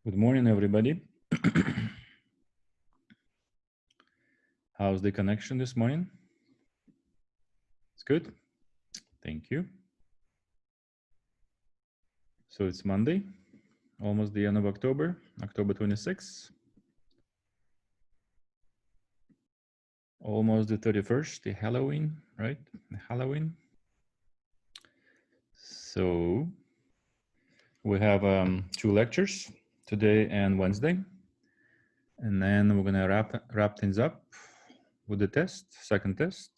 Good morning, everybody. How's the connection this morning? It's good. Thank you. So it's Monday, almost the end of October, October 26th. Almost the 31st, the Halloween, right? The Halloween. So we have 2 lectures today and Wednesday. And then we're gonna wrap things up with the test, second test,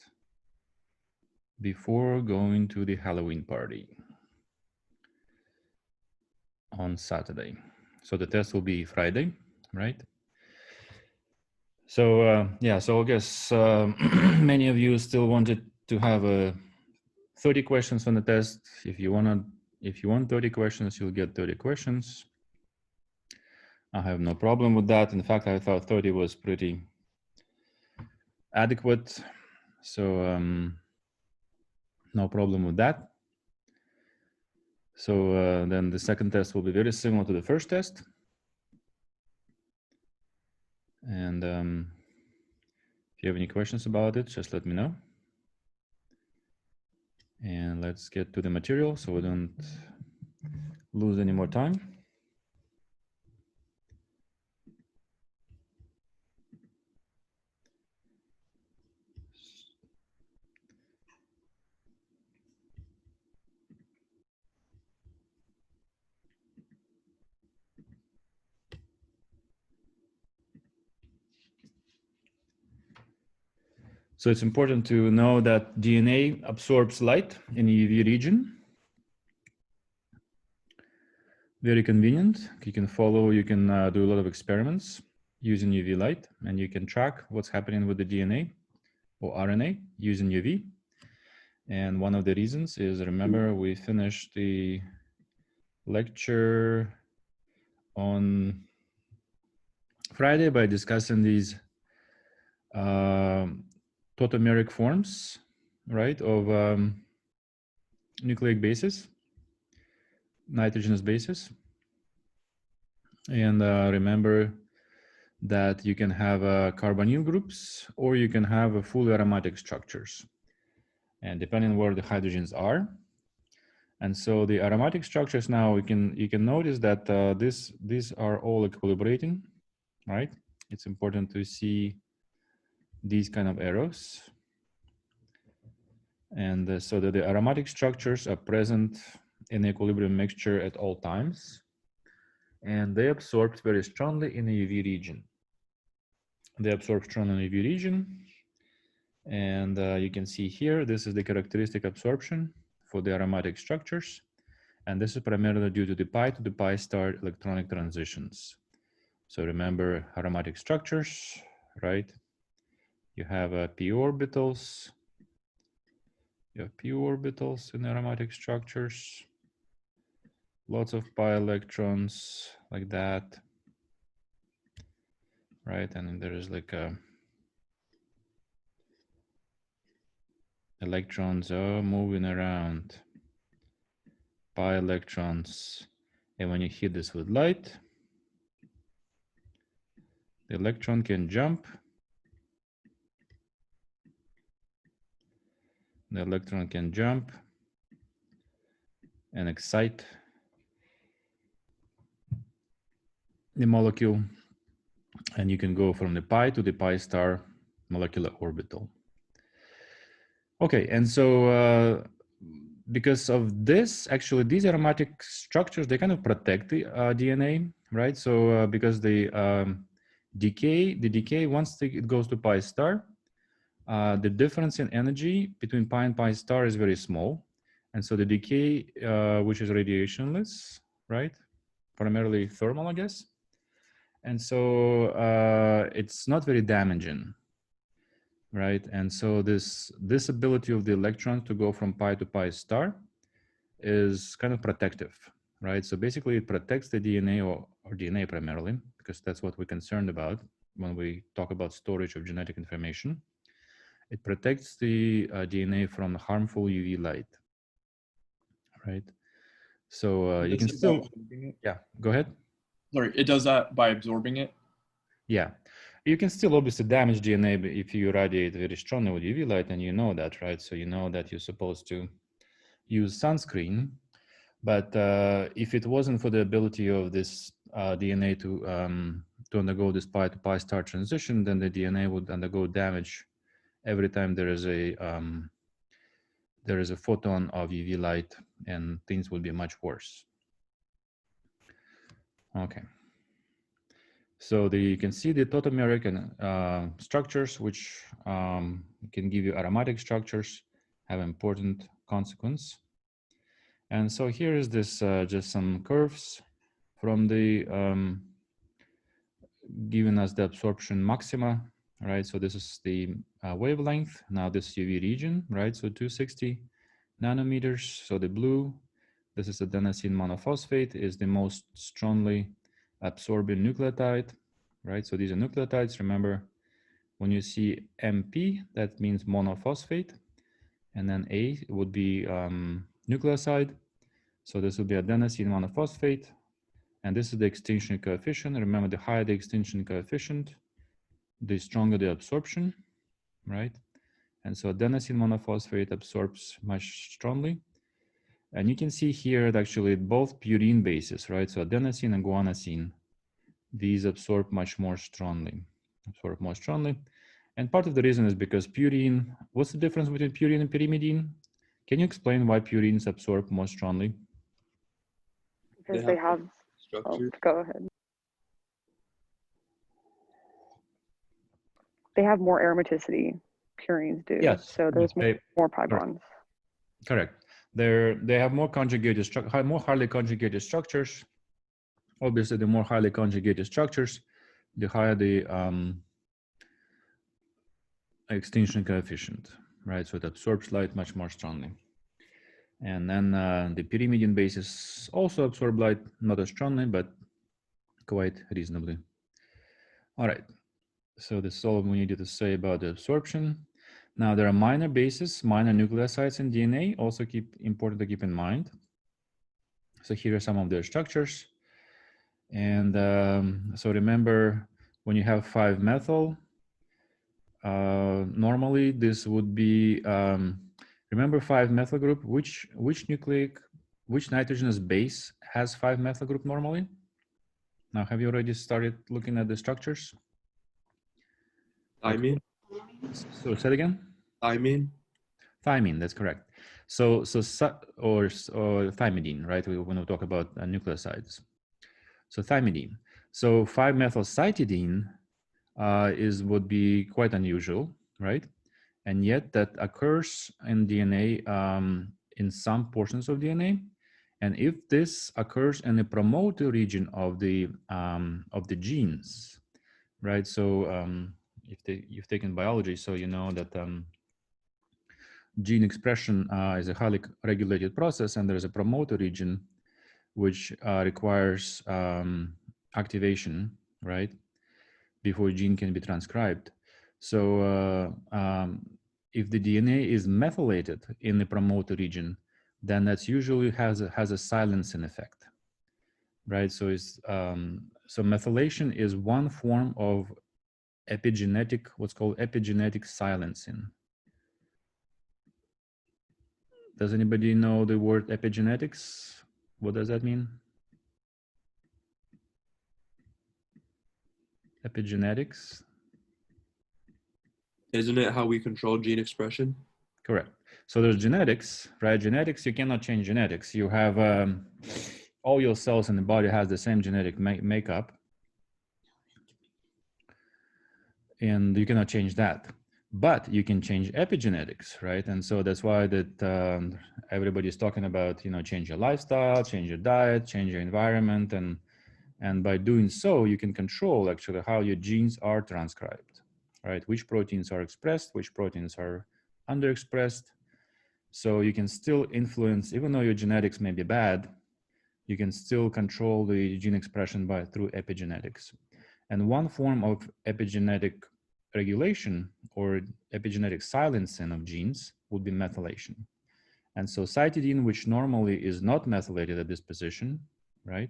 before going to the Halloween party on Saturday. So the test will be Friday, right? So yeah, so I guess many of you still wanted to have 30 questions on the test. If you want 30 questions, you'll get 30 questions. I have no problem with that. In fact, I thought 30 was pretty adequate. So no problem with that. So then the second test will be very similar to the first test. And if you have any questions about it, just let me know. And let's get to the material so we don't lose any more time. So it's important to know that DNA absorbs light in the UV region. Very convenient. You can follow, you can do a lot of experiments using UV light, and you can track what's happening with the DNA or RNA using UV. And one of the reasons is, remember, we finished the lecture on Friday by discussing these tautomeric forms, right, of nucleic bases, nitrogenous bases. And remember that you can have carbonyl groups, or you can have fully aromatic structures, and depending on where the hydrogens are. And so the aromatic structures now, you can notice that these are all equilibrating, right? It's important to see these kind of arrows. And so that the aromatic structures are present in the equilibrium mixture at all times, and they absorb very strongly in the UV region. They absorb strongly in the UV region, and you can see here, this is the characteristic absorption for the aromatic structures, and this is primarily due to the pi to the pi star electronic transitions. So remember aromatic structures, right? You have p orbitals. You have p orbitals in aromatic structures. Lots of pi electrons like that, right? And then there is like electrons are moving around, pi electrons. And when you hit this with light, the electron can jump. The electron can jump and excite the molecule, and you can go from the pi to the pi star molecular orbital. Okay, and so because of this, actually these aromatic structures, they kind of protect the DNA, right? So because the decay, once it goes to pi star, the difference in energy between pi and pi star is very small. And so the decay, which is radiationless, right? Primarily thermal, I guess. And so it's not very damaging, right? And so this ability of the electron to go from pi to pi star is kind of protective, right? So basically it protects the DNA or DNA primarily, because that's what we're concerned about when we talk about storage of genetic information. It protects the DNA from harmful UV light, right? So you can still, yeah, go ahead. Sorry, it does that by absorbing it? Yeah. You can still obviously damage DNA if you radiate very strongly with UV light, and you know that, right? So you know that you're supposed to use sunscreen. But if it wasn't for the ability of this DNA to undergo this pi to pi star transition, then the DNA would undergo damage every time there is a photon of UV light, and things would be much worse. Okay. So you can see the tautomeric structures, which can give you aromatic structures, have important consequence. And so here is this just some curves from the giving us the absorption maxima, right? So this is the wavelength. Now this UV region, right? So 260 nanometers. So the blue, this is adenosine monophosphate, is the most strongly absorbing nucleotide, right? So these are nucleotides. Remember, when you see MP, that means monophosphate, and then A would be nucleoside. So this would be adenosine monophosphate, and this is the extinction coefficient. Remember, the higher the extinction coefficient, the stronger the absorption, right? And so adenosine monophosphate absorbs much strongly. And you can see here that actually both purine bases, right? So adenosine and guanosine, these absorb much more strongly, And part of the reason is because purine, what's the difference between purine and pyrimidine? Can you explain why purines absorb more strongly? Because they have structure. Oh, go ahead. They have more aromaticity, purines do. Yes. So there's more pi bonds. Correct. They have more conjugated more highly conjugated structures. Obviously, the more highly conjugated structures, the higher the extinction coefficient, right? So it absorbs light much more strongly. And then the pyrimidine bases also absorb light, not as strongly, but quite reasonably. All right. So this is all we needed to say about the absorption. Now there are minor bases, minor nucleosides in DNA, also important to keep in mind. So here are some of their structures. And so remember, when you have 5-methyl, normally this would be, remember 5-methyl group, which nitrogenous base has 5-methyl group normally? Now, have you already started looking at the structures? Thymine. So say it again. Thymine. Thymine, that's correct. So or thymidine, right? When we talk about nucleosides. So thymidine. So 5-methylcytidine would be quite unusual, right? And yet that occurs in DNA in some portions of DNA. And if this occurs in the promoter region of the genes, right? So if you've taken biology, so you know that gene expression is a highly regulated process, and there's a promoter region which requires activation, right, before gene can be transcribed. So if the DNA is methylated in the promoter region, then that's usually has a silencing effect, right? So so methylation is one form of epigenetic, what's called epigenetic silencing. Does anybody know the word epigenetics? What does that mean? Epigenetics. Isn't it how we control gene expression? Correct. So there's genetics, right? Genetics, you cannot change genetics. You have all your cells in the body has the same genetic makeup, and you cannot change that. But you can change epigenetics, right? And so that's why that everybody's talking about, change your lifestyle, change your diet, change your environment, and by doing so, you can control actually how your genes are transcribed, right? Which proteins are expressed, which proteins are underexpressed. So you can still influence, even though your genetics may be bad, you can still control the gene expression through epigenetics. And one form of epigenetic regulation or epigenetic silencing of genes would be methylation. And so cytidine, which normally is not methylated at this position, right,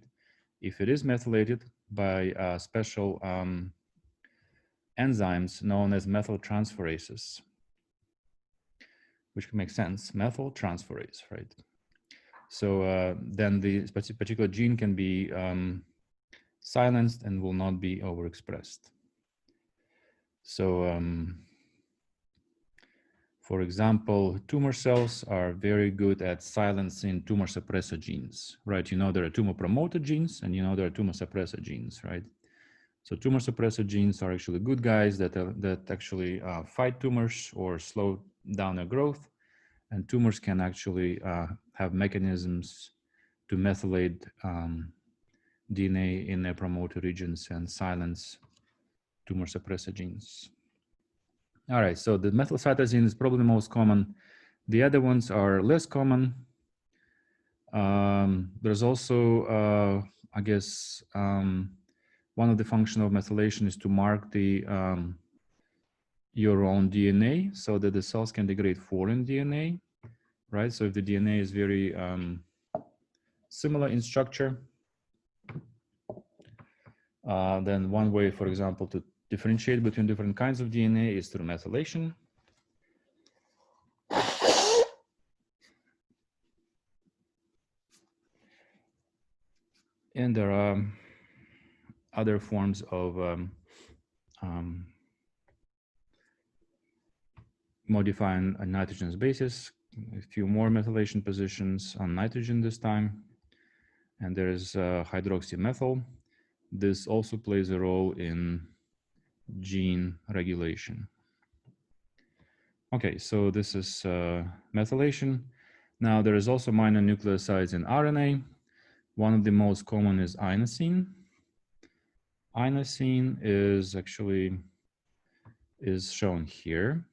if it is methylated by special enzymes known as methyltransferases, which makes sense, methyltransferase, right? So then the particular gene can be silenced and will not be overexpressed. So for example, tumor cells are very good at silencing tumor suppressor genes, right? You know there are tumor promoter genes and you know there are tumor suppressor genes, right? So tumor suppressor genes are actually good guys that actually fight tumors or slow down their growth, and tumors can actually have mechanisms to methylate DNA in their promoter regions and silence tumor suppressor genes. All right, so the methylcytosine is probably the most common. The other ones are less common. There's also, I guess, one of the functions of methylation is to mark the your own DNA so that the cells can degrade foreign DNA, right? So if the DNA is very similar in structure, then one way, for example, to differentiate between different kinds of DNA is through methylation. And there are other forms of modifying a nitrogen's basis, a few more methylation positions on nitrogen this time. And there is hydroxymethyl. This also plays a role in gene regulation. Okay, so this is methylation. Now there is also minor nucleosides in RNA. One of the most common is inosine. Inosine is actually shown here.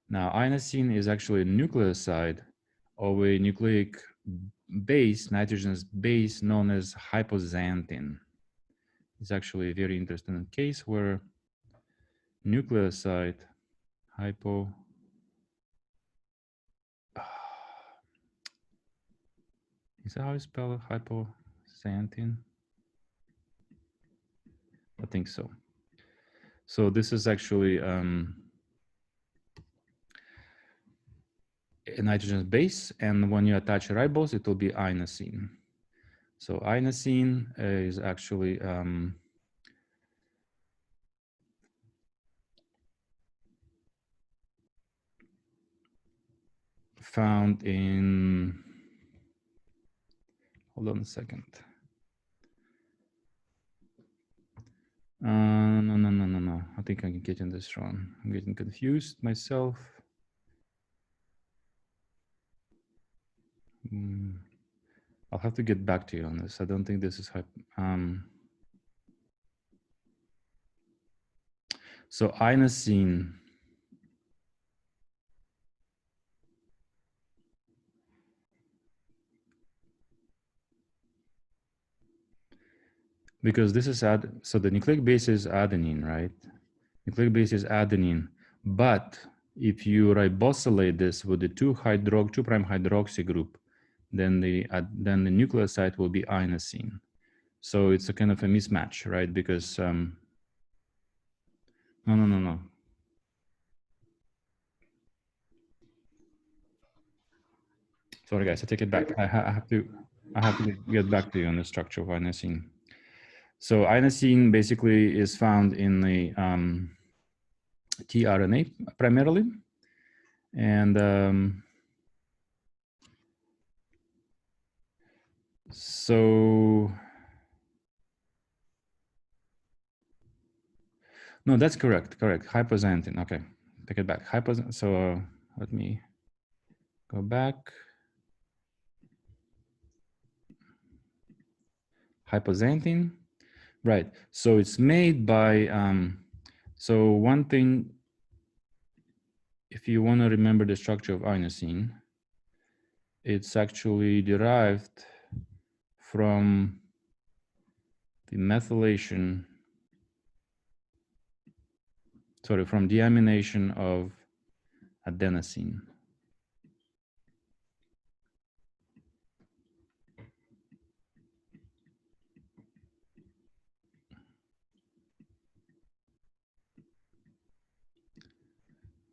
Now inosine is actually a nucleoside of a nucleic base, nitrogen's base, known as hypoxanthine. It's actually a very interesting case where nucleoside is that how you spell it? Hypoxanthine? I think so. So this is actually a nitrogen base, and when you attach a ribose, it will be inosine. So inosine is actually found in, hold on a second. No. I think I'm getting this wrong. I'm getting confused myself. I'll have to get back to you on this. I don't think this is so inosine because this is so the nucleic base is adenine, right? Nucleic base is adenine, but if you ribosylate this with the 2' hydroxy group, then the nucleoside will be inosine. So it's a kind of a mismatch, right? Because no. Sorry guys, I take it back. I have to get back to you on the structure of inosine. So inosine basically is found in the tRNA primarily, and so no, that's correct. Hypoxanthine. Okay, take it back. So let me go back. Hypoxanthine, right? So it's made by. So one thing, if you want to remember the structure of inosine, it's actually derived from the methylation. Sorry, from deamination of adenosine.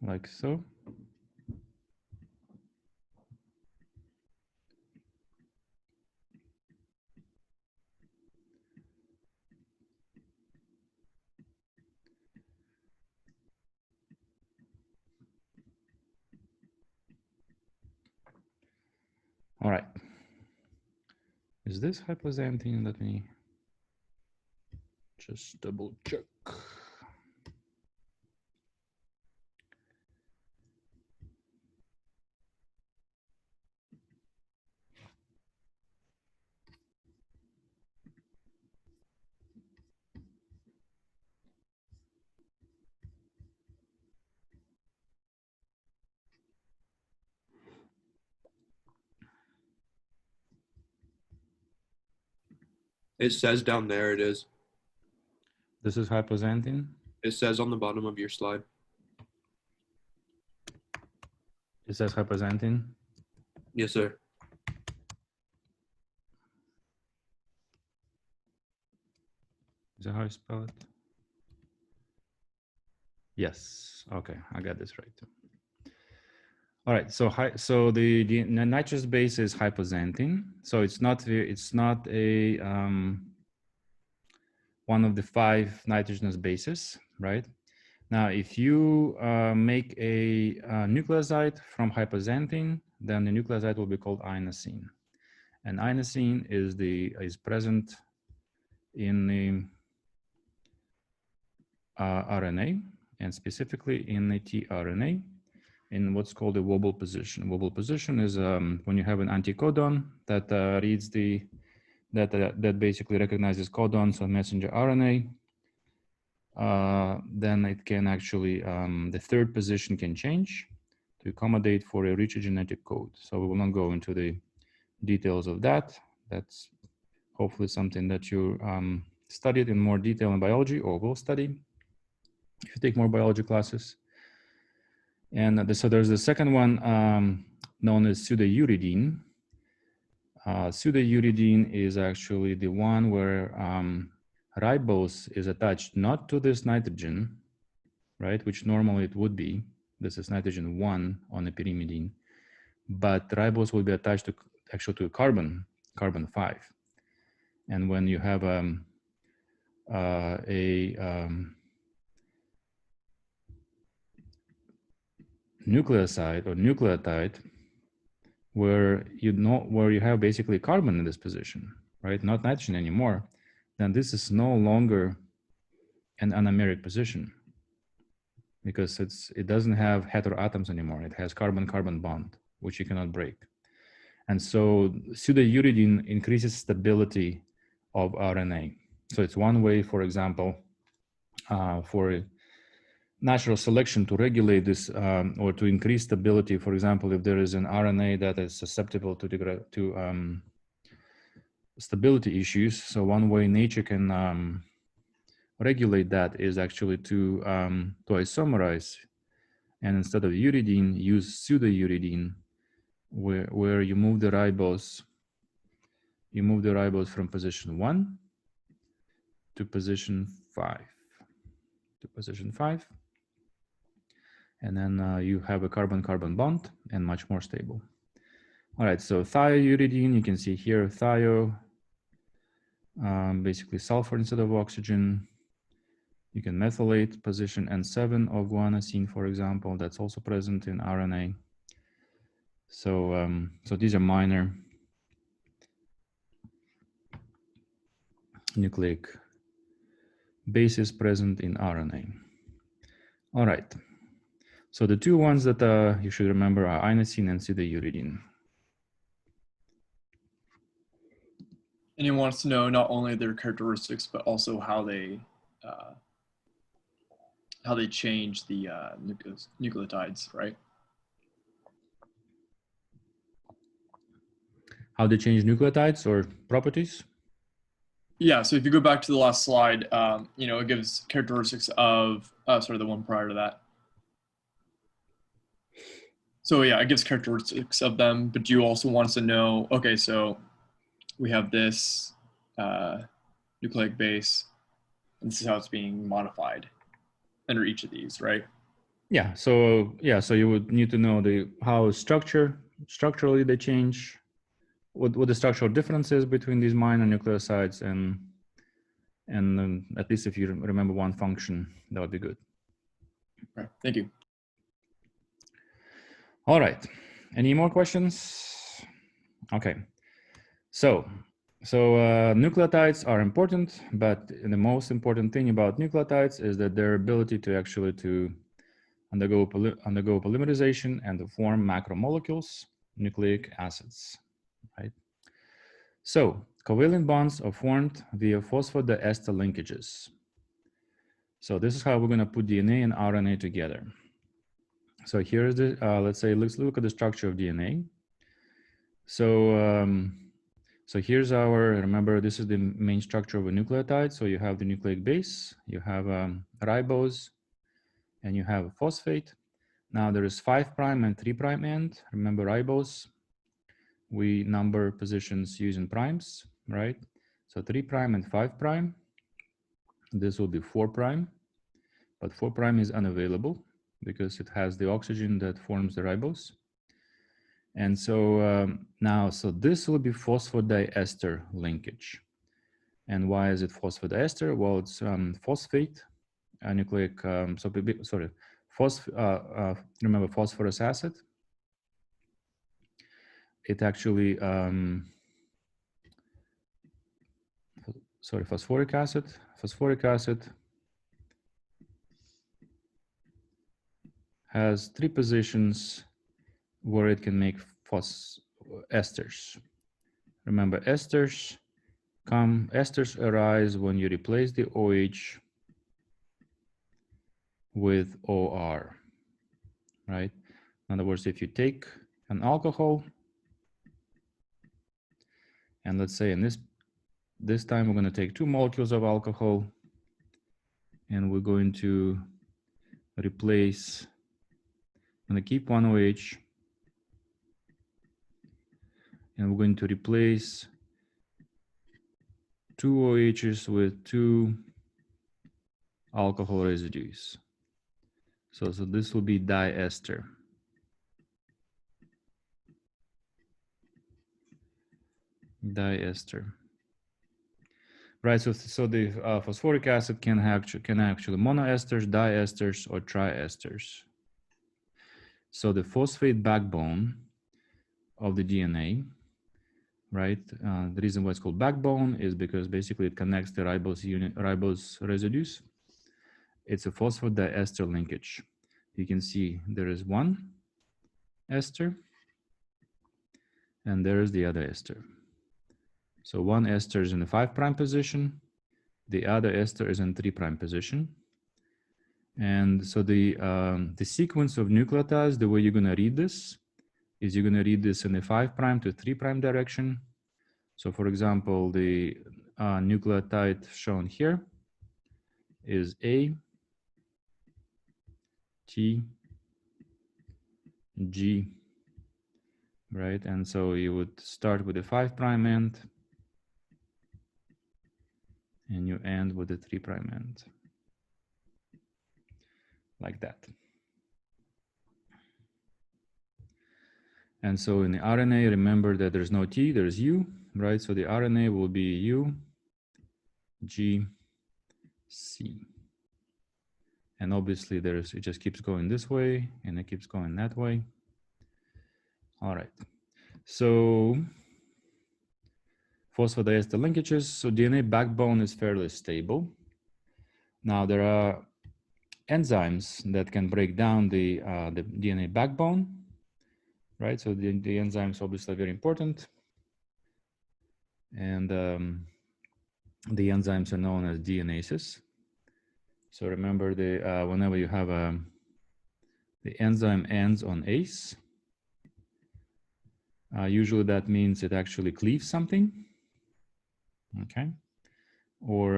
like so. All right. Is this hypoxanthine? Let me just double check. It says down there it is. This is hypoxanthine. It says on the bottom of your slide. It says hypoxanthine. Yes, sir. Is that how you spell it? Yes. Okay, I got this right too. All right. So the nitrous base is hypoxanthine. So it's not a one of the 5 nitrogenous bases, right? Now, if you make a nucleoside from hypoxanthine, then the nucleoside will be called inosine, and inosine is present in the RNA, and specifically in the tRNA, in what's called a Wobble position. Wobble position is when you have an anticodon that reads that basically recognizes codons on messenger RNA. Then it can actually the 3rd position can change to accommodate for a richer genetic code. So we will not go into the details of that. That's hopefully something that you studied in more detail in biology, or will study if you take more biology classes. And so there's the second one known as pseudouridine. Pseudouridine is actually the one where ribose is attached not to this nitrogen, right, which normally it would be. This is nitrogen 1 on the pyrimidine, but ribose will be attached to actually to carbon 5. And when you have a nucleoside or nucleotide where you have basically carbon in this position, right, not nitrogen anymore, then this is no longer an anomeric position, because it doesn't have heteroatoms anymore. It has carbon-carbon bond, which you cannot break. And so pseudouridine increases stability of RNA. So it's one way, for example, for natural selection to regulate this or to increase stability. For example, if there is an RNA that is susceptible to stability issues, so one way nature can regulate that is actually to isomerize, and instead of uridine, use pseudouridine, where you move the ribose from position 1 to position 5, and then you have a carbon-carbon bond and much more stable. All right, so thiouridine, you can see here thio, basically sulfur instead of oxygen. You can methylate position N7 of guanosine, for example. That's also present in RNA. So, so these are minor nucleic bases present in RNA. All right. So the 2 ones that you should remember are inosine and pseudouridine. And he wants to know not only their characteristics, but also how they change the nucleotides, right? How they change nucleotides or properties? Yeah, so if you go back to the last slide, you know, it gives characteristics of, sorry, the one prior to that. So yeah, it gives characteristics of them, but you also want us to know, okay, so we have this nucleic base, and this is how it's being modified under each of these, right? Yeah, so you would need to know how structurally they change, what the structural differences between these minor nucleosides, and at least if you remember one function, that would be good. Right. Thank you. All right. Any more questions? Okay. So nucleotides are important, but the most important thing about nucleotides is that their ability to actually undergo polymerization and to form macromolecules, nucleic acids, right? So covalent bonds are formed via phosphodiester linkages. So this is how we're going to put DNA and RNA together. So here's the, let's look at the structure of DNA. So here's remember, this is the main structure of a nucleotide. So you have the nucleic base, you have ribose, and you have a phosphate. Now there is 5' and 3' end. Remember ribose, we number positions using primes, right? So 3' and 5'. This will be 4', but 4' is unavailable because it has the oxygen that forms the ribose. And so so this will be phosphodiester linkage. And why is it phosphodiester? Well, it's phosphate, nucleic, remember phosphorus acid. It actually, phosphoric acid. Phosphoric acid has 3 positions where it can make esters. Remember, esters arise when you replace the OH with OR, right? In other words, if you take an alcohol, and let's say in this time we're going to take 2 molecules of alcohol, and we're going to replace, I'm going to keep 1 OH, and we're going to replace 2 OHs with 2 alcohol residues. So this will be diester. Diester. Right, so the phosphoric acid can actually monoesters, diesters, or triesters. So the phosphate backbone of the DNA, right? The reason why it's called backbone is because basically it connects the ribose residues. It's a phosphodiester linkage. You can see there is one ester, and there is the other ester. So one ester is in the 5' position, the other ester is in 3' position. And so the sequence of nucleotides, the way you're going to read this is you're going to read this in the 5' to 3' direction. So for example, the nucleotide shown here is A, T, G, right? And so you would start with the 5' end, and you end with the 3' end, like that. And so in the RNA, remember that there's no T, there's U, right? So the RNA will be U, G, C. And obviously it just keeps going this way, and it keeps going that way. All right. So phosphodiester linkages. So DNA backbone is fairly stable. Now there are enzymes that can break down the DNA backbone, right? So the enzymes obviously are very important, and the enzymes are known as DNases. So remember, whenever you have the enzyme ends on ase, usually that means it actually cleaves something, okay? Or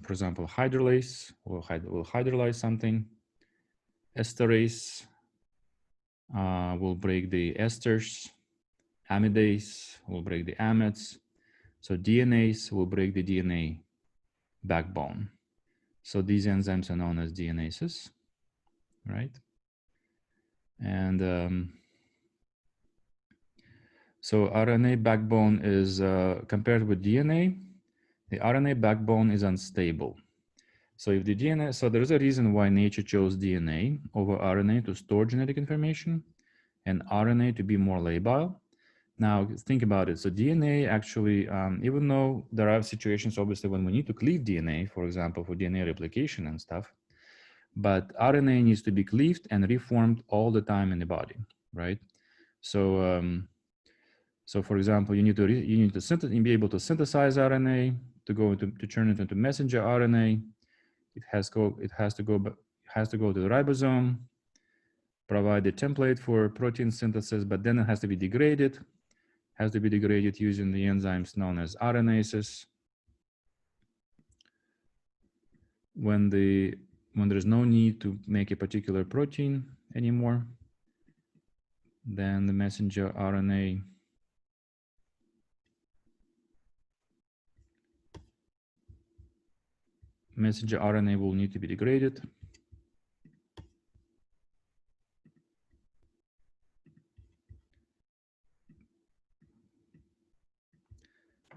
for example, hydrolase will hydrolyze something. Esterase will break the esters. Amidase will break the amides. So DNase will break the DNA backbone. So these enzymes are known as DNases, right? And so RNA backbone is compared with DNA, the RNA backbone is unstable. So if the DNA, so there's a reason why nature chose DNA over RNA to store genetic information and RNA to be more labile. Now think about it. So DNA actually, even though there are situations obviously when we need to cleave DNA, for example, for DNA replication and stuff, but RNA needs to be cleaved and reformed all the time in the body, right? So, so for example, you need to be able to synthesize RNA to turn it into messenger RNA. It has to go to the ribosome, provide the template for protein synthesis, but then it has to be degraded. Has to be degraded using the enzymes known as RNases. When there's no need to make a particular protein anymore, then the messenger RNA will need to be degraded.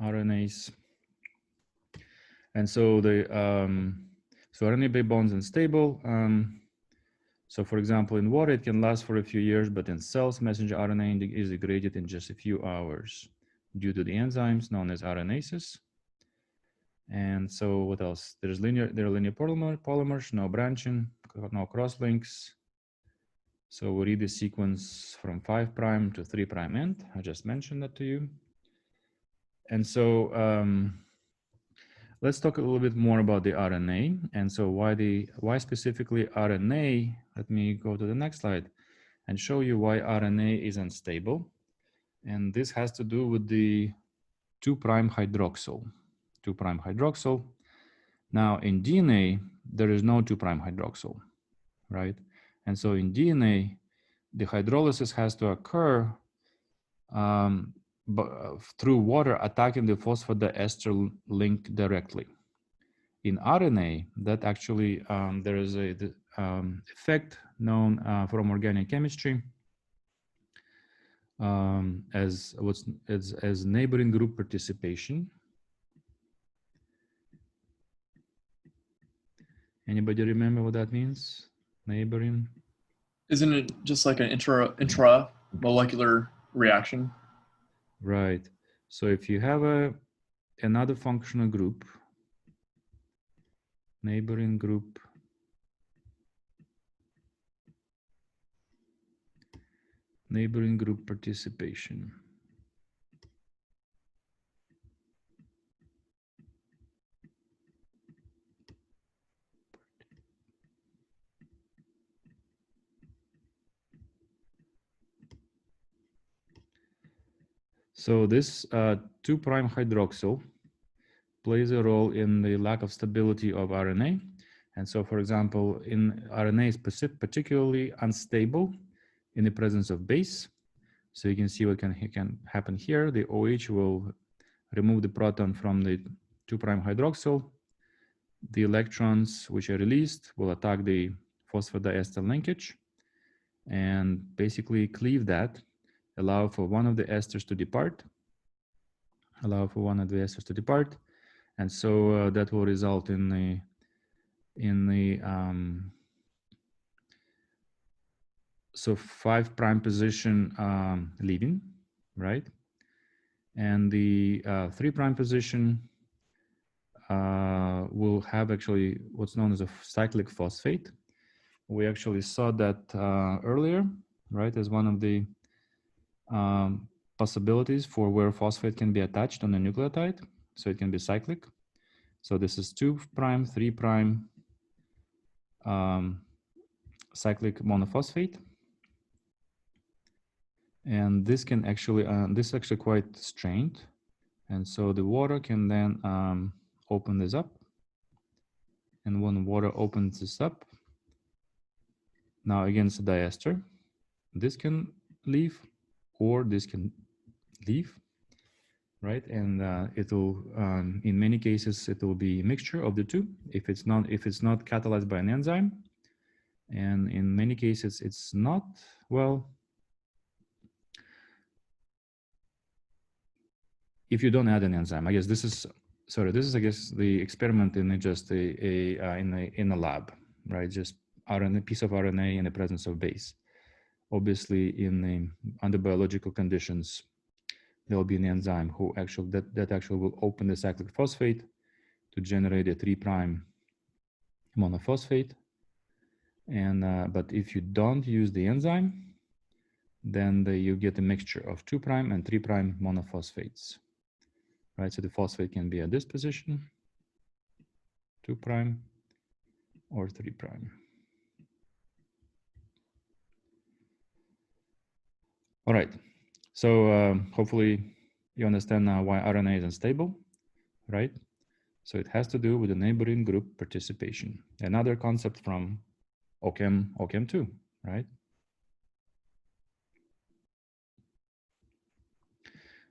RNase. And so the so RNA backbone is unstable. So for example, in water, it can last for a few years, but in cells, messenger RNA is degraded in just a few hours due to the enzymes known as RNases. And so what else? There are linear polymers, no branching, no crosslinks. So we read the sequence from 5' to 3' end. I just mentioned that to you. And so let's talk a little bit more about the RNA. And so why specifically RNA? Let me go to the next slide and show you why RNA is unstable. And this has to do with the 2' hydroxyl. 2' hydroxyl. Now in DNA, there is no 2' hydroxyl, right? And so in DNA, the hydrolysis has to occur through water attacking the phosphodiester link directly. In RNA, that actually there is a effect known from organic chemistry as neighboring group participation. Anybody remember what that means? Neighboring? Isn't it just like an intramolecular reaction? Right. So if you have another functional group, neighboring group, participation. So this 2' hydroxyl plays a role in the lack of stability of RNA. And so, for example, in RNA is particularly unstable in the presence of base. So you can see what can happen here. The OH will remove the proton from the 2' hydroxyl. The electrons which are released will attack the phosphodiester linkage and basically cleave that, allow for one of the esters to depart, and so that will result in the so 5' position leaving, right? And the 3' position will have actually what's known as a cyclic phosphate. We actually saw that earlier, right, as one of the possibilities for where phosphate can be attached on a nucleotide. So it can be cyclic. So this is 2', 3' cyclic monophosphate. And this can actually, this is actually quite strained. And so the water can then open this up. And when water opens this up, now against the diester, this can leave or this can leave, right? And it'll, in many cases, it will be a mixture of the two if it's not catalyzed by an enzyme. And in many cases, it's not. Well, if you don't add an enzyme, I guess this is, sorry, this is, I guess, the experiment in just in a lab, right? Just RNA, piece of RNA in the presence of base. Obviously, under biological conditions, there will be an enzyme who actually that actually will open the cyclic phosphate to generate a 3' monophosphate. And but if you don't use the enzyme, then you get a mixture of 2' and 3' monophosphates. Right, so the phosphate can be at this position, 2' or 3'. All right, so hopefully you understand now why RNA is unstable, right? So it has to do with the neighboring group participation. Another concept from OChem 2, right?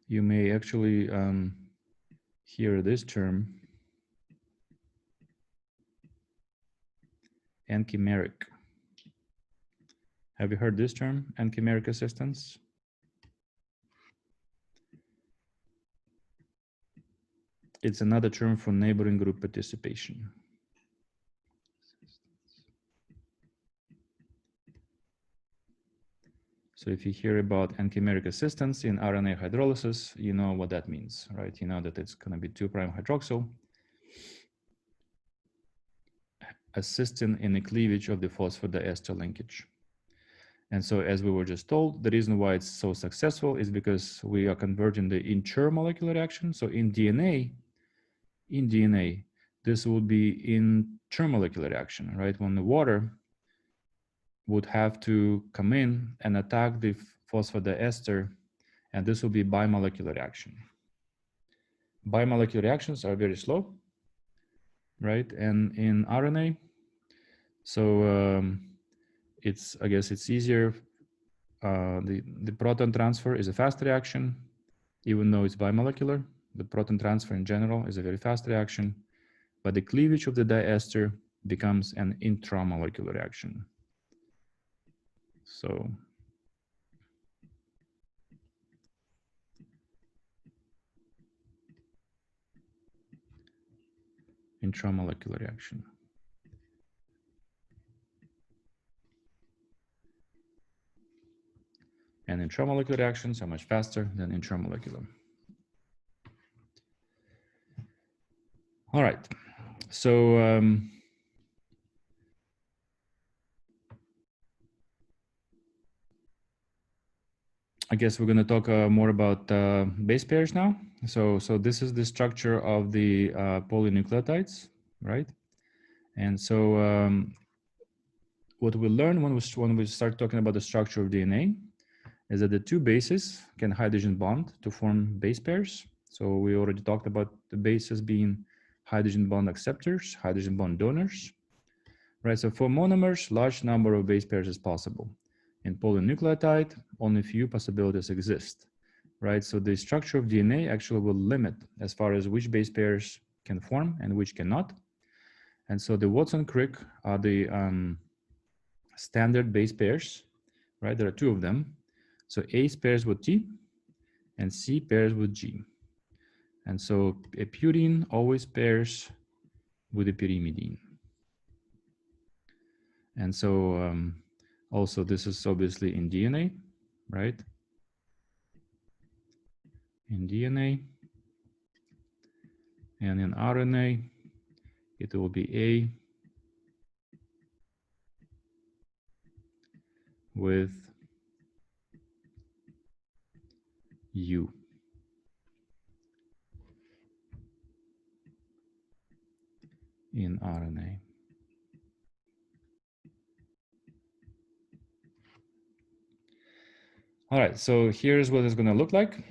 You may actually hear this term, enchimeric. Have you heard this term, enchimeric assistance? It's another term for neighboring group participation. So if you hear about enchimeric assistance in RNA hydrolysis, you know what that means, right? You know that it's going to be 2' hydroxyl assisting in the cleavage of the phosphodiester linkage. And so as we were just told, the reason why it's so successful is because we are converting the intermolecular reaction. So in DNA, this would be intermolecular reaction, right? When the water would have to come in and attack the phosphodiester, and this will be bimolecular reaction. Bimolecular reactions are very slow, right? And in RNA, so I guess it's easier. The proton transfer is a fast reaction, even though it's bimolecular. The proton transfer in general is a very fast reaction, but the cleavage of the diester becomes an intramolecular reaction. So intramolecular reaction. And intramolecular reactions are much faster than intramolecular. All right, so I guess we're going to talk more about base pairs now. So this is the structure of the polynucleotides, right? And so what we learn when we start talking about the structure of DNA is that the two bases can hydrogen bond to form base pairs. So we already talked about the bases being hydrogen bond acceptors, hydrogen bond donors, right? So for monomers, large number of base pairs is possible. In polynucleotide, only few possibilities exist, right? So the structure of DNA actually will limit as far as which base pairs can form and which cannot. And so the Watson-Crick are the standard base pairs, right? There are two of them. So A pairs with T and C pairs with G. And so a purine always pairs with a pyrimidine. And so also this is obviously in DNA, right? In DNA. And in RNA, it will be A with U. In RNA. All right, so here's what it's going to look like.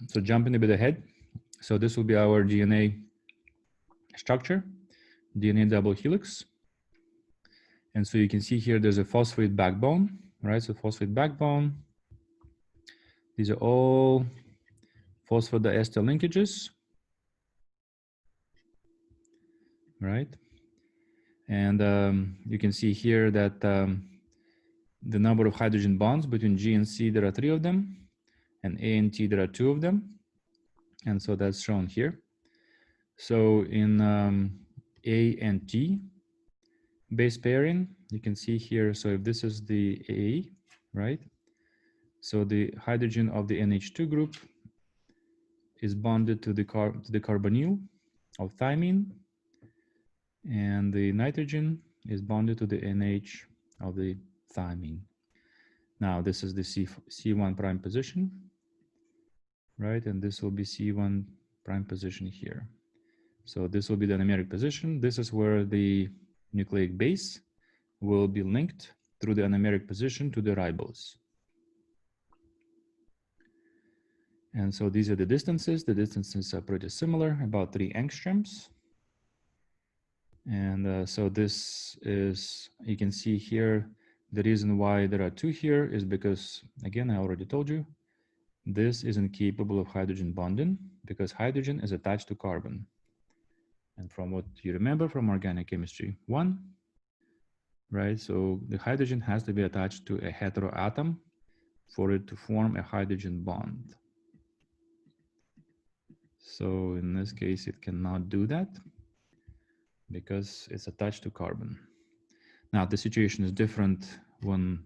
So jumping a bit ahead. So this will be our DNA structure, DNA double helix. And so you can see here there's a phosphate backbone, right? So phosphate backbone. These are all phosphodiester linkages, right? And you can see here that the number of hydrogen bonds between G and C, there are 3 of them, and A and T, there are 2 of them. And so that's shown here. So in A and T base pairing, you can see here, so if this is the A, right? So the hydrogen of the NH2 group is bonded to the carbonyl of thymine, and the nitrogen is bonded to the NH of the thymine. Now this is the C1 prime position, right? And this will be C1 prime position here. So this will be the anomeric position. This is where the nucleic base will be linked through the anomeric position to the ribose. And so these are the distances. The distances are pretty similar, about 3 angstroms. And so this is, you can see here, the reason why there are 2 here is because, again, I already told you, this is incapable of hydrogen bonding because hydrogen is attached to carbon. And from what you remember from organic chemistry 1, right? So the hydrogen has to be attached to a heteroatom for it to form a hydrogen bond. So in this case, it cannot do that because it's attached to carbon. Now the situation is different when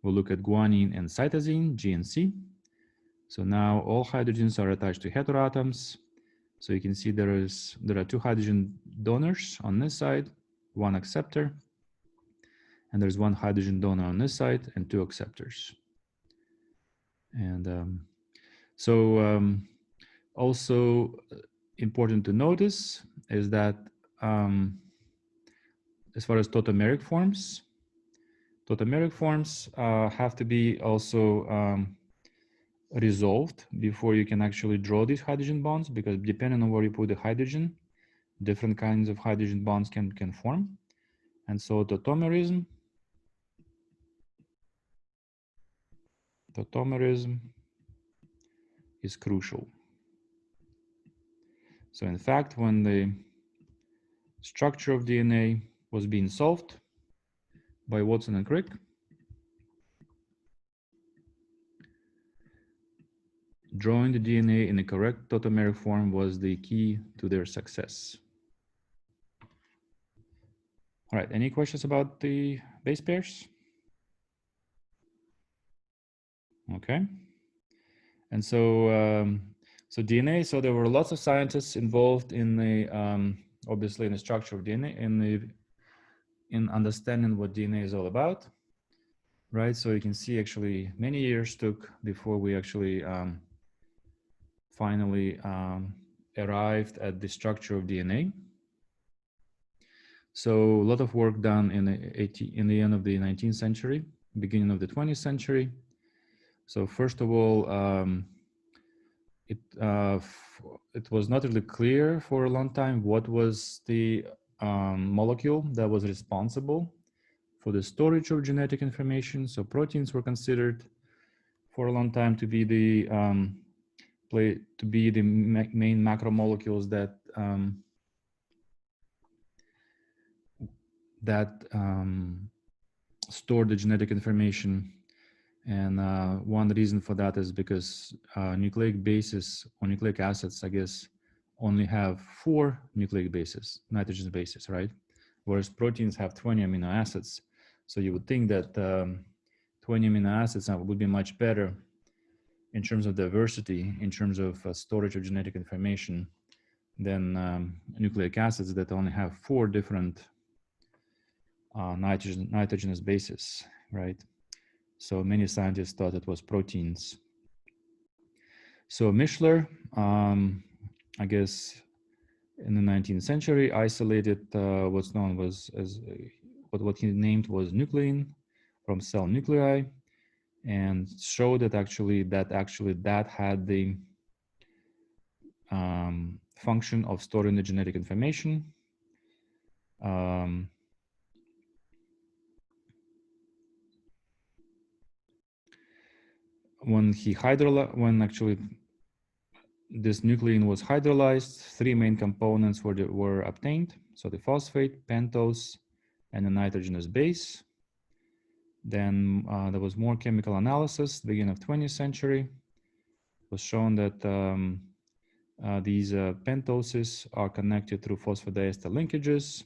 we look at guanine and cytosine, G and C. So now all hydrogens are attached to heteroatoms. So you can see there are 2 hydrogen donors on this side, 1 acceptor, and there's 1 hydrogen donor on this side and 2 acceptors. And also important to notice is that as far as tautomeric forms have to be also resolved before you can actually draw these hydrogen bonds, because depending on where you put the hydrogen, different kinds of hydrogen bonds can form. And so tautomerism is crucial. So in fact, when the structure of DNA was being solved by Watson and Crick, drawing the DNA in the correct tautomeric form was the key to their success. All right, any questions about the base pairs? Okay. And so, so DNA, so there were lots of scientists involved in the, obviously in the structure of DNA, in understanding what DNA is all about, right? So you can see actually many years took before we actually finally arrived at the structure of DNA. So a lot of work done in the end of the 19th century, beginning of the 20th century. So first of all, it was not really clear for a long time what was the molecule that was responsible for the storage of genetic information. So proteins were considered for a long time to be the main macromolecules that store the genetic information. And one reason for that is because nucleic bases or nucleic acids, I guess, only have 4 nucleic bases, nitrogen bases, right? Whereas proteins have 20 amino acids. So you would think that 20 amino acids would be much better in terms of diversity, in terms of storage of genetic information than nucleic acids that only have 4 different nitrogenous bases, right? So many scientists thought it was proteins. So Mischler, I guess in the 19th century, isolated what's known as what he named was nuclein from cell nuclei, and showed that actually that had the function of storing the genetic information. When actually this nuclein was hydrolyzed. 3 main components were obtained. So the phosphate, pentose, and a nitrogenous base. Then there was more chemical analysis, beginning of 20th century. It was shown that these pentoses are connected through phosphodiester linkages.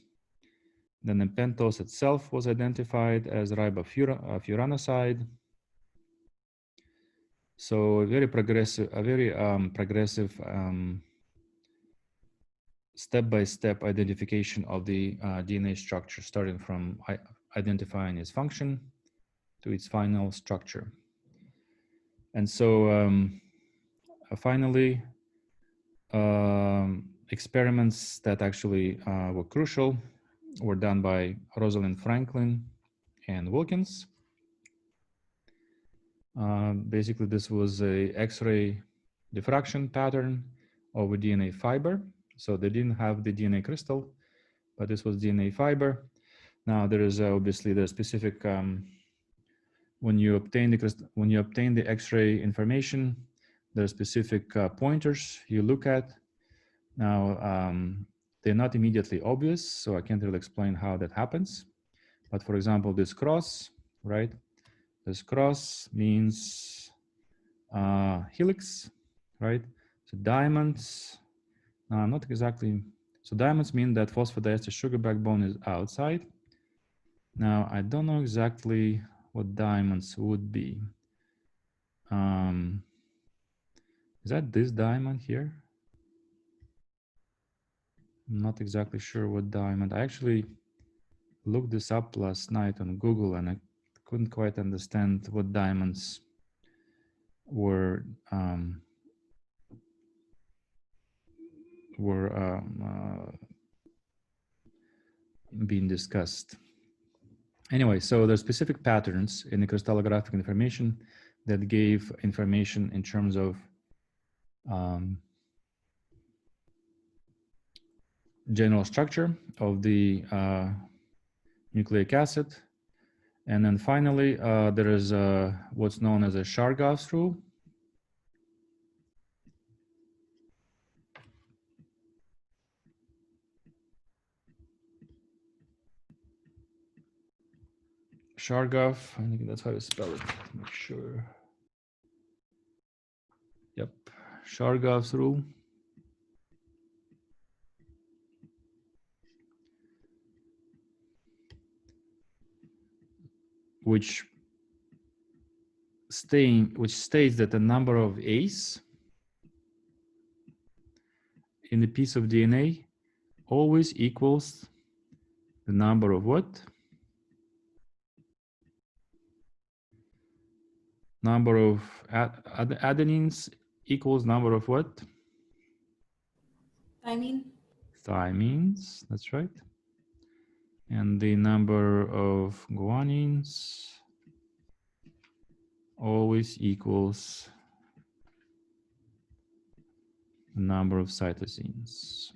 Then the pentose itself was identified as ribofuranoside. So a very progressive step-by-step identification of the DNA structure, starting from identifying its function to its final structure. And so finally, experiments that actually were crucial were done by Rosalind Franklin and Wilkins. Basically, this was a X-ray diffraction pattern of a DNA fiber. So they didn't have the DNA crystal, but this was DNA fiber. Now there is obviously the specific when you obtain the X-ray information, there are specific pointers you look at. Now they're not immediately obvious, so I can't really explain how that happens. But for example, this cross, right? This cross means helix, right? So diamonds, not exactly. So diamonds mean that phosphodiester sugar backbone is outside. Now, I don't know exactly what diamonds would be. Is that this diamond here? I'm not exactly sure what diamond. I actually looked this up last night on Google and I couldn't quite understand what diamonds were being discussed. Anyway, so there's specific patterns in the crystallographic information that gave information in terms of general structure of the nucleic acid. And then finally, there is what's known as a Chargaff's rule. Chargaff, I think that's how you spell it, to make sure. Yep, Chargaff's rule. Which states that the number of A's in the piece of DNA always equals the number of what? Number of adenines equals number of what? Thymine. Thymines, that's right. And the number of guanines always equals the number of cytosines.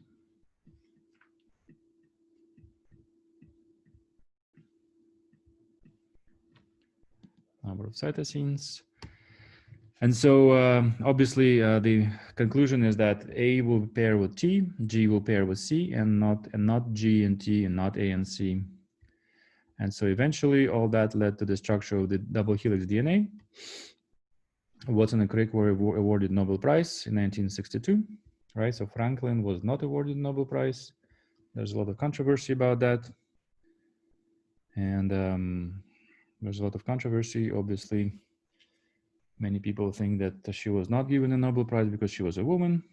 Number of cytosines. And so obviously the conclusion is that A will pair with T, G will pair with C, and not G and T, and not A and C. And so eventually all that led to the structure of the double helix DNA. Watson and Crick were awarded Nobel Prize in 1962, right? So Franklin was not awarded the Nobel Prize. There's a lot of controversy about that. And there's a lot of controversy, obviously. Many people think that she was not given a Nobel Prize because she was a woman,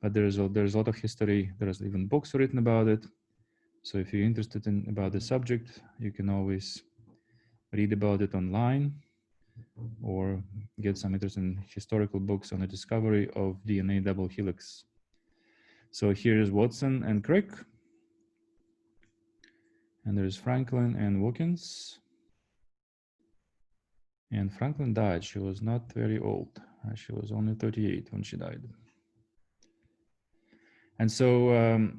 but there's a lot of history. There's even books written about it. So if you're interested about the subject, you can always read about it online or get some interesting historical books on the discovery of DNA double helix. So here is Watson and Crick, and there's Franklin and Wilkins. And Franklin died. She was not very old. She was only 38 when she died. And so,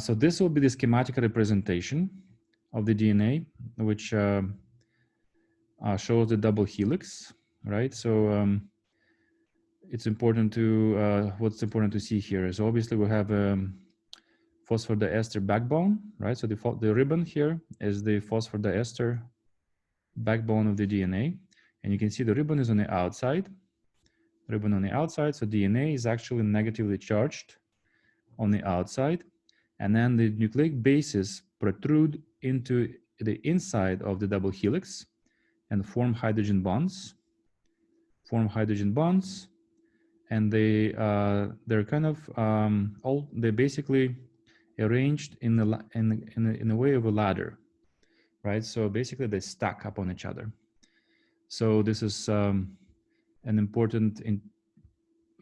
so this will be the schematic representation of the DNA, which shows the double helix, right? So it's important to, what's important to see here is obviously we have a phosphodiester backbone, right? So the ribbon here is the phosphodiester backbone of the DNA. And you can see the ribbon is on the outside. Ribbon on the outside, so DNA is actually negatively charged on the outside. And then the nucleic bases protrude into the inside of the double helix and form hydrogen bonds. And they're kind of they're basically arranged in the way of a ladder, right? So basically they stack up on each other. So this is an important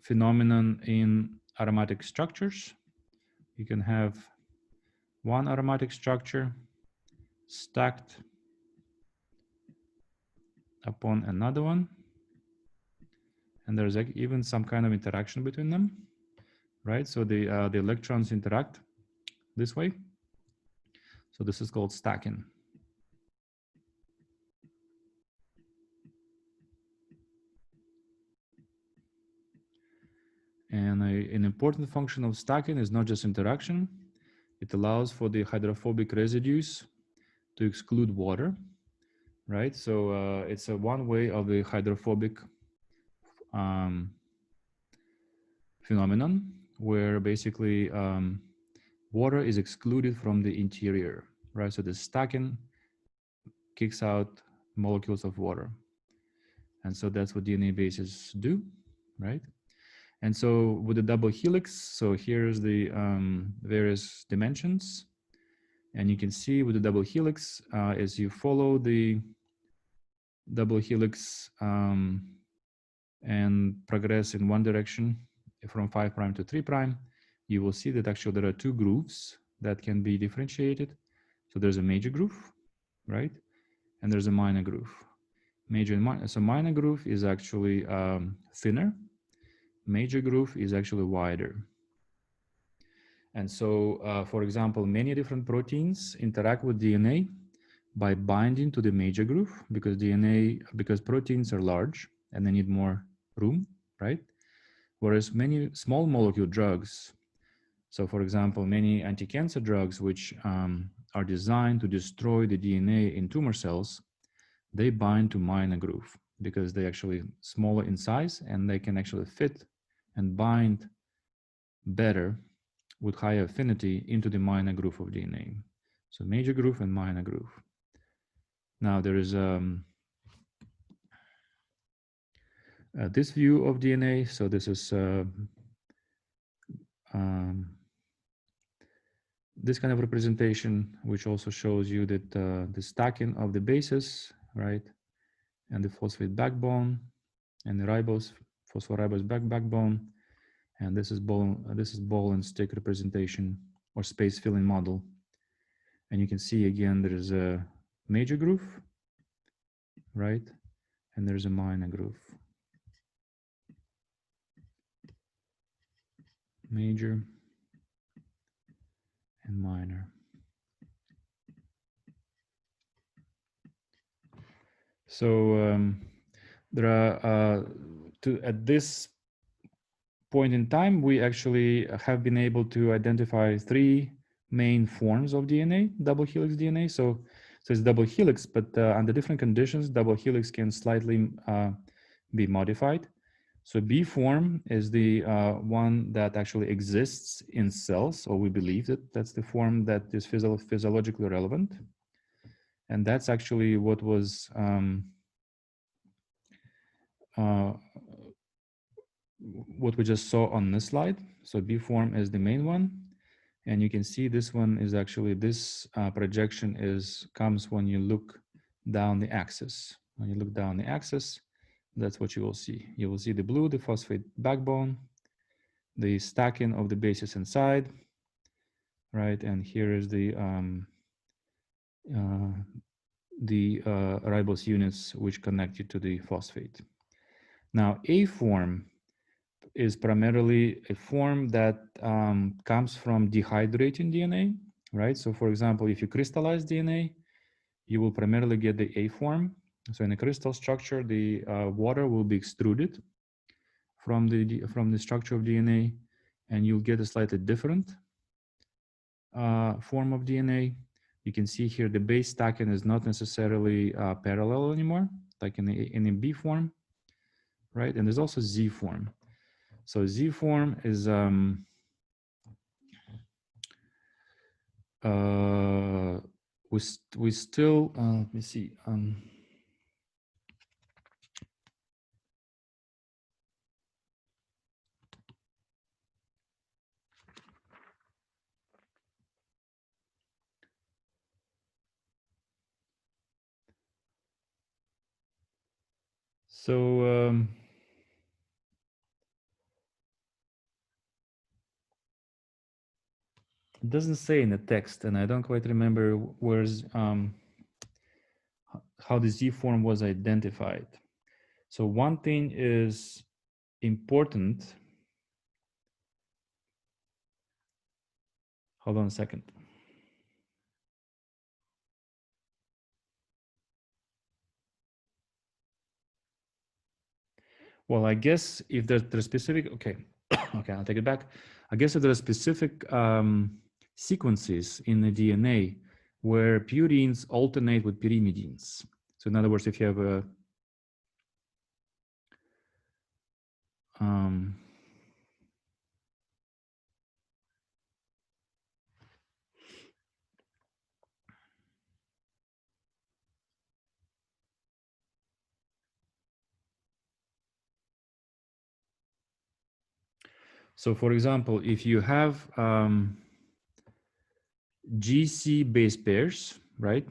phenomenon in aromatic structures. You can have one aromatic structure stacked upon another one. And there's even some kind of interaction between them, right? So the electrons interact this way. So this is called stacking. And an important function of stacking is not just interaction. It allows for the hydrophobic residues to exclude water, right? So it's a one way of the hydrophobic phenomenon where basically water is excluded from the interior, right? So the stacking kicks out molecules of water. And so that's what DNA bases do, right? And so with the double helix, so here's the various dimensions. And you can see with the double helix, as you follow the double helix and progress in one direction from 5' to 3', you will see that actually there are two grooves that can be differentiated. So there's a major groove, right? And there's a minor groove. Major and minor. So minor groove is actually thinner. Major groove is actually wider. And so, for example, many different proteins interact with DNA by binding to the major groove because proteins are large and they need more room, right? Whereas many small molecule drugs, so for example, many anti-cancer drugs, which are designed to destroy the DNA in tumor cells, they bind to minor groove because they're actually smaller in size and they can actually fit and bind better with higher affinity into the minor groove of DNA. So major groove and minor groove. Now there is this view of DNA. So this is this kind of representation, which also shows you that the stacking of the bases, right, and the phosphate backbone, and the phospholipase backbone, and this is ball and stick representation or space filling model. And you can see again there is a major groove, right, and there's a minor groove. Major and minor. So there are at this point in time, we actually have been able to identify 3 main forms of DNA, double helix DNA. So it's double helix, but under different conditions, double helix can slightly be modified. So B form is the one that actually exists in cells, or we believe that that's the form that is physiologically relevant. And that's actually what was what we just saw on this slide. So B form is the main one. And you can see this one is actually, this projection comes when you look down the axis. When you look down the axis, that's what you will see. You will see the blue, the phosphate backbone, the stacking of the bases inside, right? And here is the ribose units which connect you to the phosphate. Now, A form is primarily a form that comes from dehydrating DNA, right? So for example, if you crystallize DNA, you will primarily get the A form. So in a crystal structure, the water will be extruded from the structure of DNA, and you'll get a slightly different form of DNA. You can see here the base stacking is not necessarily parallel anymore, like in a B form, right? And there's also Z form. So Z form is we still let me see. So it doesn't say in the text, and I don't quite remember where's how the Z form was identified. So one thing is important. Hold on a second. Well, I guess if there's specific, okay, okay, I'll take it back. I guess if there are specific sequences in the DNA where purines alternate with pyrimidines. So in other words, if you have a so for example, if you have GC base pairs, right?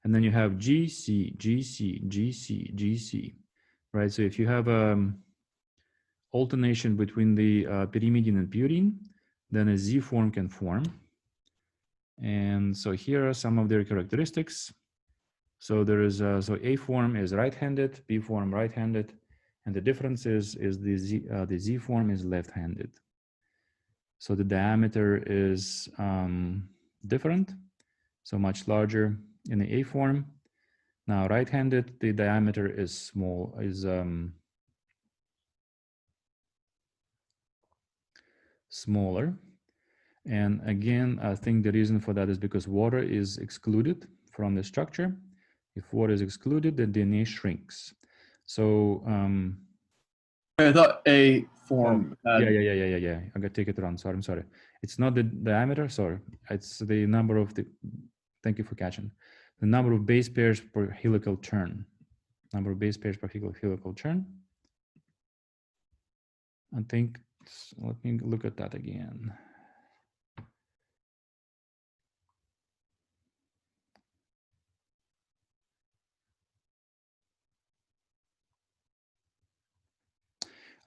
And then you have GC, GC, GC, GC, right? So if you have alternation between the pyrimidine and purine, then a Z form can form. And so here are some of their characteristics. So there is so A form is right-handed, B form right-handed, and the difference is the Z form is left-handed. So the diameter is different, so much larger in the A form. Now right-handed, the diameter is small, smaller. And again, I think the reason for that is because water is excluded from the structure. If water is excluded, the DNA shrinks. So I thought A form. yeah. I got to take it wrong. Sorry, I'm sorry. It's not the diameter. Sorry, it's the number of the. Thank you for catching. The number of base pairs per helical turn. Number of base pairs per helical turn. I think. Let me look at that again.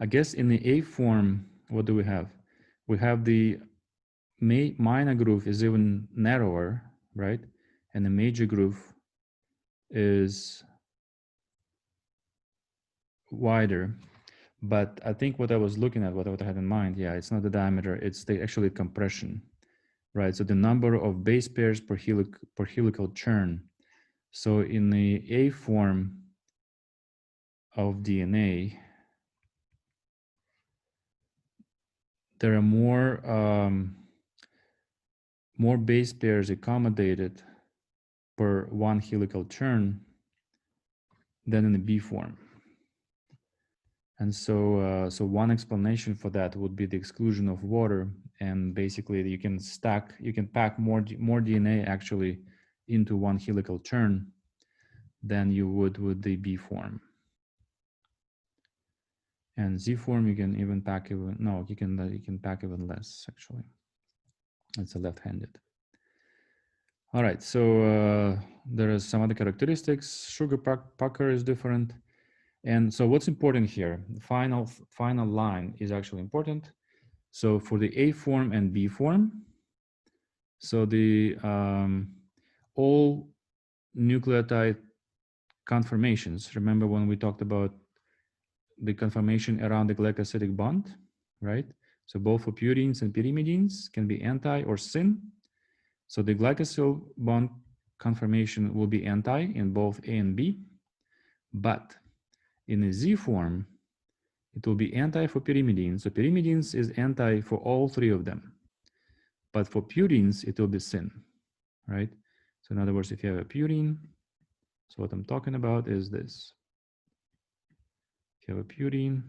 I guess in the A form, what do we have? We have the minor groove is even narrower, right? And the major groove is wider. But I think what I was looking at, what I had in mind, yeah, it's not the diameter, it's the actually compression, right? So the number of base pairs per helical turn. So in the A form of DNA, there are more base pairs accommodated per one helical turn than in the B form. And so, so one explanation for that would be the exclusion of water, and basically you can pack more DNA actually into one helical turn than you would with the B form. And Z form you can even pack even you can pack even less actually. It's a left-handed. All right, so there are some other characteristics. Sugar pucker is different. And so what's important here, the final line is actually important. So for the A form and B form, so the all nucleotide conformations, remember when we talked about the conformation around the glycosidic bond, right? So both for purines and pyrimidines can be anti or syn. So the glycosyl bond conformation will be anti in both A and B, but in the Z form, it will be anti for pyrimidines. So pyrimidines is anti for all three of them. But for purines, it will be syn, right? So in other words, if you have a purine, so what I'm talking about is this. If you have a purine,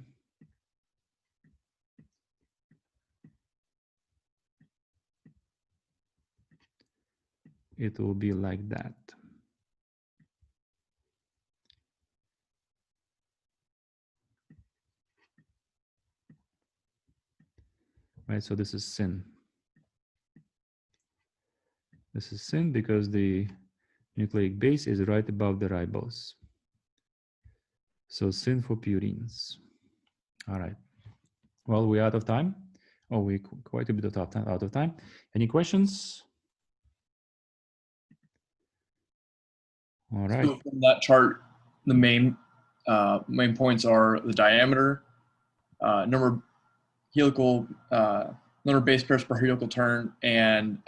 it will be like that. Right, so this is syn. This is syn because the nucleic base is right above the ribose. So syn for purines. All right. Well, we're out of time. Oh, we quite a bit out of time. Any questions? All right. So from that chart, the main points are the diameter, number of base pairs per helical turn, and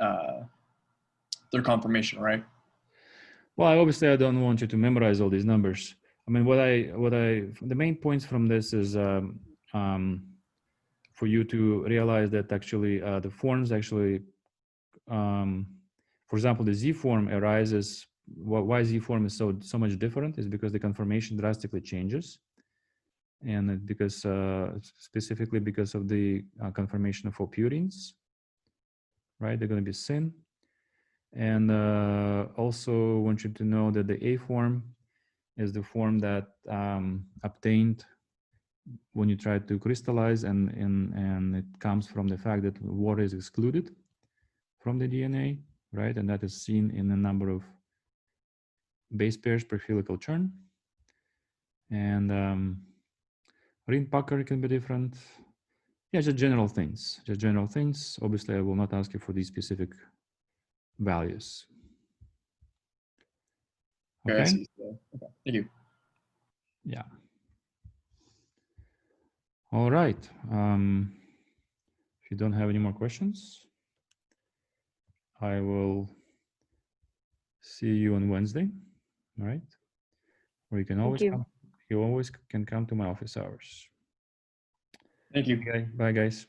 their conformation, right? Well, obviously, I don't want you to memorize all these numbers. I mean, the main points from this is for you to realize that actually the forms actually, for example, the Z form arises. Why Z form is so much different is because the conformation drastically changes, and because specifically because of the conformation for purines, right? They're going to be syn. And also want you to know that the A form is the form that obtained when you try to crystallize, and it comes from the fact that water is excluded from the DNA, right? And that is seen in a number of base pairs per helical turn. And ring pucker can be different. Yeah, just general things. Just general things. Obviously, I will not ask you for these specific values. Okay. I Okay. see. So, okay. Thank you. Yeah. All right. If you don't have any more questions, I will see you on Wednesday. All right. Or you can always come. You always can come to my office hours. Thank you. Okay. Bye, guys.